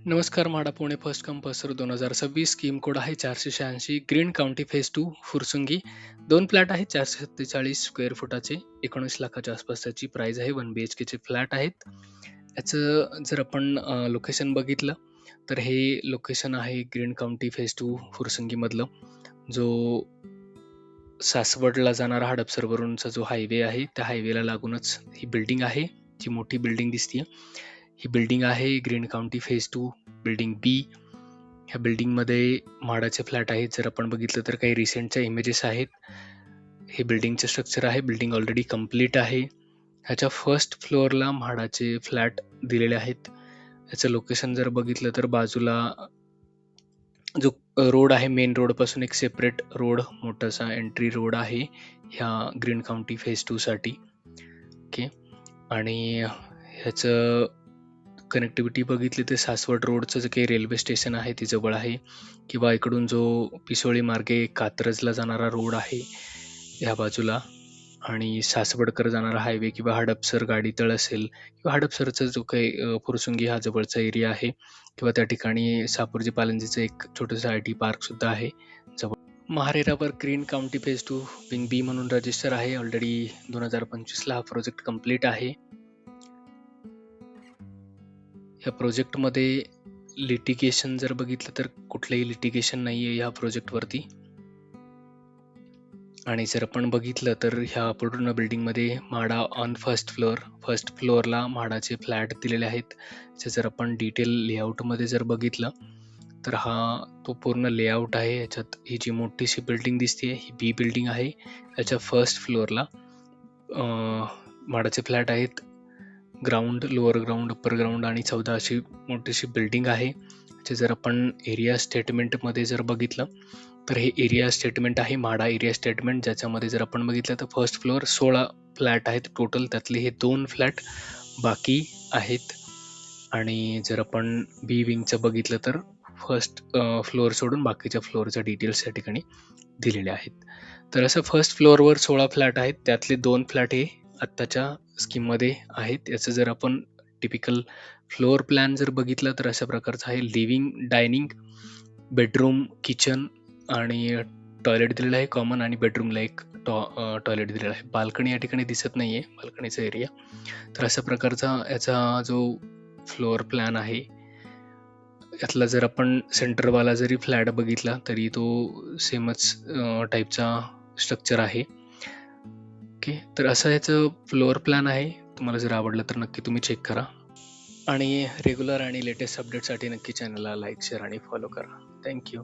नमस्कार. MHADA Pune first come first serve 2026 scheme code आहे 486. Green County phase 2 Phursungi. 2 flat आहेत 447 square फुटाचे. 19 लाखाच्या आसपास त्याची प्राइस आहे. 1 BHKचे फ्लॅट आहेत. याचं जर आपण लोकेशन बघितलं तर हे लोकेशन आहे ग्रीन काउंटी फेज 2 फुरसुंगीमधलं. जो सासवडला जाणारा हडपसरवरूनचा जो हायवे आहे त्या हायवेला लागूनच ही बिल्डिंग आहे. जी मोठी बिल्डिंग दिसतीये ही बिल्डिंग आहे ग्रीन काउंटी फेज 2 बिल्डिंग बी. ह्या बिल्डिंगमध्ये म्हाडाचे फ्लॅट आहेत. जर आपण बघितलं तर काही रिसेंटच्या इमेजेस आहेत. हे बिल्डिंगचं स्ट्रक्चर आहे. बिल्डिंग ऑलरेडी कंप्लीट आहे. ह्याच्या फर्स्ट फ्लोअरला म्हाडाचे फ्लॅट दिलेले आहेत. ह्याचं लोकेशन जर बघितलं तर बाजूला जो रोड आहे मेन रोड पासून एक सेपरेट रोड मोठासा एंट्री रोड आहे ह्या ग्रीन काउंटी फेज 2 साठी. ओके. आणि ह्याचं कनेक्टिव्हिटी बघितली तर सासवड रोडचं जे काही रेल्वे स्टेशन आहे ते जवळ आहे, किंवा इकडून जो पिसोळी मार्गे कात्रजला जाणारा रोड आहे ह्या बाजूला, आणि सासवडकर जाणारा हायवे किंवा हडपसर गाडीतळ असेल किंवा हडपसरचा जो काही फुरसुंगी हा जवळचा एरिया आहे, किंवा त्या ठिकाणी सापूरजी पालनजीचं एक छोटंसं IT पार्क सुद्धा आहे जवळ. महारेरावर ग्रीन काउंटी फेज 2 विंग बी म्हणून रजिस्टर आहे. ऑलरेडी 2025ला हा प्रोजेक्ट कंप्लीट आहे. ह्या प्रोजेक्टमध्ये लिटिगेशन जर बघितलं तर कुठलंही लिटिगेशन नाही आहे ह्या प्रोजेक्टवरती. आणि जर आपण बघितलं तर ह्या पूर्ण बिल्डिंगमध्ये म्हाडा ऑन फर्स्ट फ्लोअरला म्हाडाचे फ्लॅट दिलेले आहेत. जर आपण डिटेल लेआउटमध्ये जर बघितलं तर हा तो पूर्ण लेआउट आहे. याच्यात ही जी मोठीशी बिल्डिंग दिसते ही बी बिल्डिंग आहे. याच्या फर्स्ट फ्लोअरला म्हाडाचे फ्लॅट आहेत. Ground, lower ground, upper ground आणि 14 अशी मोठीशी बिल्डिंग आहे. जर आपण एरिया स्टेटमेंटमध्ये जर बघितलं तर हे एरिया स्टेटमेंट आहे, म्हाडा एरिया स्टेटमेंट, ज्याच्यामध्ये जर आपण बघितलं तर फर्स्ट फ्लोअर 16 फ्लॅट आहेत टोटल. त्यातले हे 2 फ्लॅट बाकी आहेत. आणि जर आपण बी विंगचं बघितलं तर फर्स्ट फ्लोअर सोडून बाकीच्या फ्लोअरच्या डिटेल्स या ठिकाणी दिलेले आहेत. तर असं फर्स्ट फ्लोअरवर 16 फ्लॅट आहेत. त्यातले 2 फ्लॅट हे आत्ताच्या स्कीममध्ये आहेत. याचं जर आपण टिपिकल फ्लोअर प्लॅन जर बघितला तर अशा प्रकारचं आहे. लिव्हिंग, डायनिंग, बेडरूम, किचन आणि टॉयलेट दिलेलं आहे कॉमन, आणि बेडरूमला एक टॉयलेट दिलेला आहे. बाल्कनी या ठिकाणी दिसत नाहीये, बाल्कनीचा एरिया. तर अशा प्रकारचा याचा जो फ्लोअर प्लॅन आहे. यातला जर आपण सेंटरवाला जरी फ्लॅट बघितला तरी तो सेमच टाईपचा स्ट्रक्चर आहे. ओके. तर असं याचं फ्लोअर प्लॅन आहे. तुम्हाला जर आवडलं तर नक्की तुम्ही चेक करा, आणि रेग्युलर आणि लेटेस्ट अपडेटसाठी नक्की चॅनलला लाईक, शेअर आणि फॉलो करा. थँक्यू.